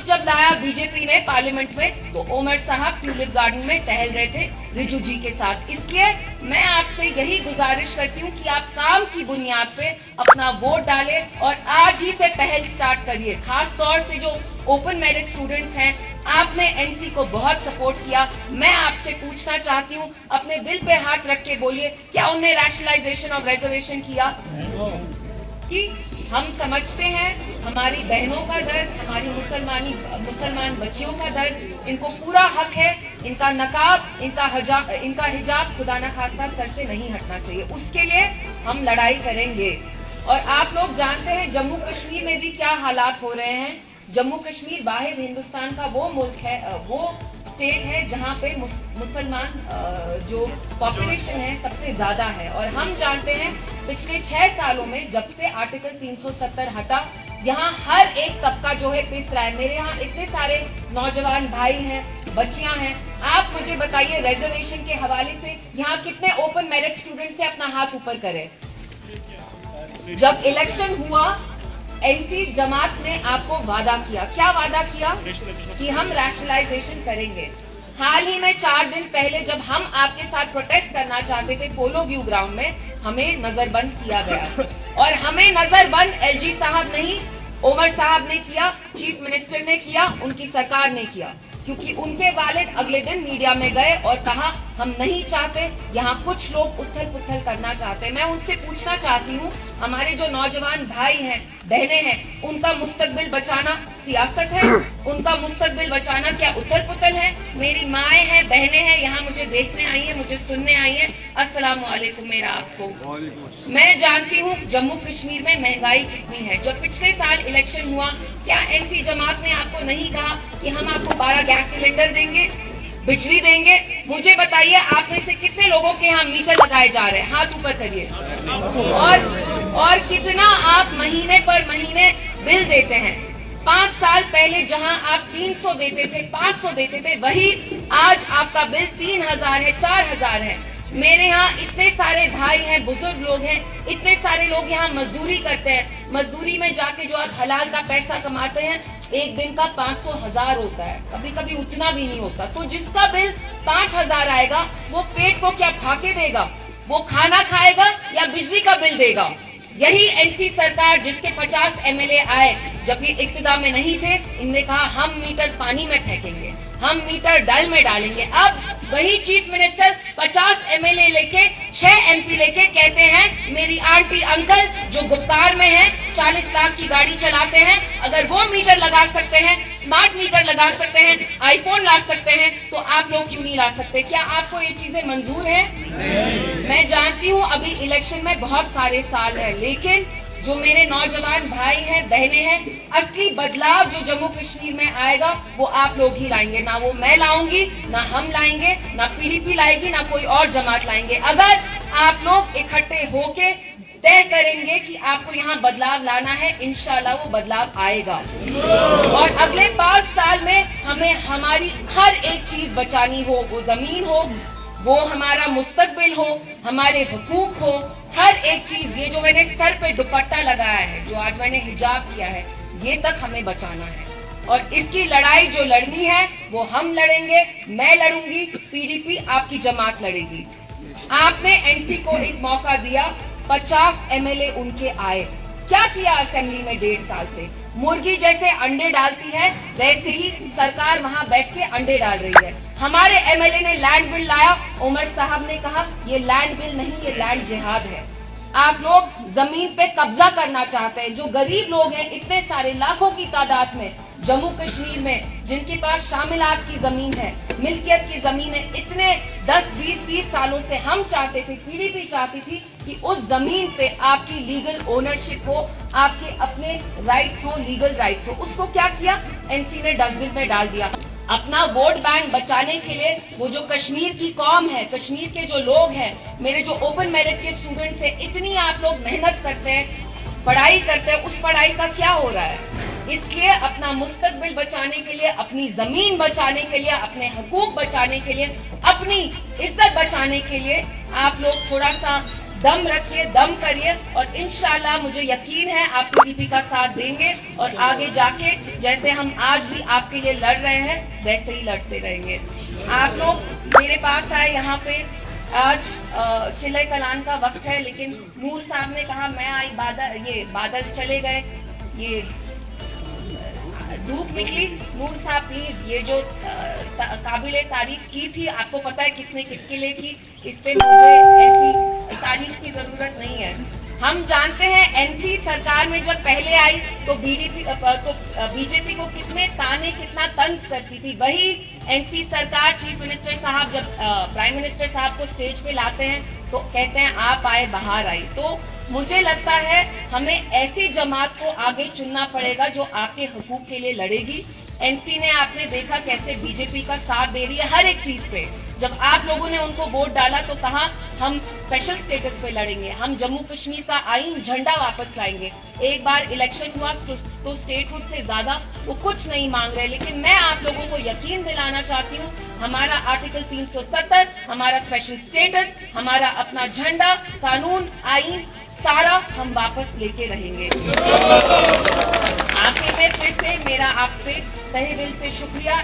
जब लाया बीजेपी ने पार्लियामेंट में तो ओमर साहब ट्यूलिप गार्डन में टहल रहे थे रिजू जी के साथ। इसलिए मैं आपसे यही गुजारिश करती हूँ कि आप काम की बुनियाद पे अपना वोट डालें और आज ही से पहल स्टार्ट करिए। खास तौर से जो ओपन मेरिट स्टूडेंट्स हैं, आपने एनसी को बहुत सपोर्ट किया। मैं आपसे पूछना चाहती हूँ, अपने दिल पे हाथ रख के बोलिए, क्या उन्हें रैशनलाइजेशन ऑफ रिजर्वेशन किया? कि हम समझते हैं हमारी बहनों का दर्द, हमारी मुसलमान बच्चियों का दर्द, इनको पूरा हक है, इनका नकाब, इनका हिजाब खुदा न खास्ता सर से नहीं हटना चाहिए। उसके लिए हम लड़ाई करेंगे। और आप लोग जानते हैं जम्मू कश्मीर में भी क्या हालात हो रहे हैं। जम्मू कश्मीर वाहिद हिंदुस्तान का वो मुल्क है, वो स्टेट है जहाँ पे मुसलमान जो पॉपुलेशन है सबसे ज्यादा है। और हम जानते हैं पिछले 6 सालों में जब से आर्टिकल 370 हटा, यहाँ हर एक तबका जो है पिस रहा है। मेरे यहाँ इतने सारे नौजवान भाई हैं, बच्चियां हैं। आप मुझे बताइए रिजर्वेशन के हवाले से यहाँ कितने ओपन मेरिट स्टूडेंट से अपना हाथ ऊपर करें। जब इलेक्शन हुआ, एनसी जमात ने आपको वादा किया, क्या वादा किया? कि हम रैशनलाइजेशन करेंगे। हाल ही में 4 दिन पहले जब हम आपके साथ प्रोटेस्ट करना चाहते थे पोलो व्यू ग्राउंड में, हमें नजरबंद किया गया। और हमें नजरबंद एलजी साहब नहीं, ओमर साहब ने किया, चीफ मिनिस्टर ने किया, उनकी सरकार ने किया। क्योंकि उनके वालिद अगले दिन मीडिया में गए और कहा हम नहीं चाहते, यहाँ कुछ लोग उथल पुथल करना चाहते हैं। मैं उनसे पूछना चाहती हूँ, हमारे जो नौजवान भाई हैं, बहनें हैं, उनका मुस्तकबिल बचाना सियासत है? उनका मुस्तकबिल बचाना क्या उथल पुथल है? मेरी माएँ हैं, बहनें हैं, यहाँ मुझे देखने आई है, मुझे सुनने आई है। अस्सलाम वालेकुम। मेरा आपको मैं जानती हूँ जम्मू कश्मीर में महंगाई कितनी है। जब पिछले साल इलेक्शन हुआ, क्या एनसी जमात ने आपको नहीं कहा कि हम आपको 12 गैस सिलेंडर देंगे, बिजली देंगे? मुझे बताइए आप में से कितने लोगों के यहाँ मीटर लगाए जा रहे हैं? हाथ ऊपर करिए। और कितना आप महीने पर महीने बिल देते हैं? 5 साल पहले जहां आप 300 देते थे, 500 देते थे, वही आज आपका बिल 3000 है, 4000 है। मेरे यहाँ इतने सारे भाई हैं, बुजुर्ग लोग हैं, इतने सारे लोग यहाँ मजदूरी करते हैं। मजदूरी में जाके जो आप हलाल का पैसा कमाते हैं, एक दिन का 500-1000 होता है, कभी कभी उतना भी नहीं होता। तो जिसका बिल 5000 आएगा, वो पेट को क्या खाके देगा? वो खाना खाएगा या बिजली का बिल देगा? यही एनसी सरकार जिसके 50 एमएलए आए जब ये इक्तिदार में नहीं थे, इनने कहा हम मीटर पानी में फेंकेंगे, हम मीटर डल में डालेंगे। अब वही चीफ मिनिस्टर 50 एमएलए लेके 6 एमपी लेके कहते हैं मेरी आंटी अंकल जो गुप्तार में है, 40 लाख की गाड़ी चलाते हैं, अगर वो मीटर लगा सकते हैं, स्मार्ट मीटर लगा सकते हैं, आईफोन ला सकते हैं, तो आप लोग क्यों नहीं ला सकते? क्या आपको ये चीजें मंजूर है? मैं जानती हूँ अभी इलेक्शन में बहुत सारे साल है, लेकिन जो मेरे नौजवान भाई हैं, बहनें हैं, असली बदलाव जो जम्मू कश्मीर में आएगा वो आप लोग ही लाएंगे। ना वो मैं लाऊंगी, ना हम लाएंगे, ना पीडीपी लाएगी, ना कोई और जमात लाएंगे। अगर आप लोग इकट्ठे होके तय करेंगे कि आपको यहाँ बदलाव लाना है, इंशाल्लाह वो बदलाव आएगा। और अगले 5 साल में हमें हमारी हर एक चीज बचानी हो, वो जमीन हो, वो हमारा मुस्तकबिल हो, हमारे हुकूक हो, हर एक चीज। ये जो मैंने सर पे दुपट्टा लगाया है, जो आज मैंने हिजाब किया है, ये तक हमें बचाना है। और इसकी लड़ाई जो लड़नी है वो हम लड़ेंगे, मैं लड़ूंगी, पीडीपी आपकी जमात लड़ेगी। आपने एनसी को एक मौका दिया, 50 एमएलए उनके आए, क्या किया असेंबली में 1.5 साल से? मुर्गी जैसे अंडे डालती है, वैसे ही सरकार वहाँ बैठ के अंडे डाल रही है। हमारे एमएलए ने लैंड बिल लाया, उमर साहब ने कहा ये लैंड बिल नहीं, ये लैंड जिहाद है। आप लोग जमीन पे कब्जा करना चाहते हैं। जो गरीब लोग हैं, इतने सारे लाखों की तादाद में जम्मू कश्मीर में, जिनके पास शामिलात की जमीन है, मिल्कियत की जमीन है, इतने 10, 20, 30 सालों से हम चाहते थे, पीडीपी चाहती थी कि उस जमीन पे आपकी लीगल ओनरशिप हो, आपके अपने राइट्स हो, लीगल राइट्स हो। उसको क्या किया? एनसी ने डस्टबिन में डाल दिया। अपना वोट बैंक बचाने के लिए वो जो कश्मीर की कौम है, कश्मीर के जो लोग हैं, मेरे जो ओपन मेरिट के स्टूडेंट्स हैं, इतनी आप लोग मेहनत करते हैं, पढ़ाई करते हैं, उस पढ़ाई का क्या हो रहा है? इसलिए अपना मुस्तकबिल बचाने के लिए, अपनी जमीन बचाने के लिए, अपने हकूक बचाने के लिए, अपनी इज्जत बचाने के लिए आप लोग थोड़ा सा दम रखिए, दम करिए और इंशाल्लाह मुझे यकीन है आप पीडीपी का साथ देंगे और आगे जाके जैसे हम आज भी आपके लिए लड़ रहे हैं वैसे ही लड़ते रहेंगे। आप लोग मेरे पास आए यहाँ पे, आज चिल्ले कलान का वक्त है, लेकिन नूर साहब ने कहा मैं आई, बादल चले गए, ये धूप निकली। नूर साहब प्लीज, ये जो काबिले तारीफ की थी, आपको पता है किसने किसके लिए की, इस पे मुझे ऐसी तारीफ की जरूरत नहीं है। हम जानते हैं एनसी सरकार में जब पहले आई तो बीजेपी को कितने ताने, कितना तंज करती थी। वही एनसी सरकार चीफ मिनिस्टर साहब जब प्राइम मिनिस्टर साहब को स्टेज पे लाते हैं तो कहते हैं आप आए बाहर आई। तो मुझे लगता है हमें ऐसी जमात को आगे चुनना पड़ेगा जो आपके हकूक के लिए लड़ेगी। एनसी ने आपने देखा कैसे बीजेपी का साथ दे रही है हर एक चीज पे। जब आप लोगों ने उनको वोट डाला तो कहा हम स्पेशल स्टेटस पे लड़ेंगे, हम जम्मू कश्मीर का आईन झंडा वापस लाएंगे। एक बार इलेक्शन हुआ तो स्टेटहुड से ज्यादा वो कुछ नहीं मांग रहे। लेकिन मैं आप लोगों को यकीन दिलाना चाहती हूँ, हमारा आर्टिकल 370, हमारा स्पेशल स्टेटस, हमारा अपना झंडा, कानून, आईन, सारा हम वापस लेके रहेंगे। आखिर में फिर से मेरा आपसे तहे दिल से शुक्रिया।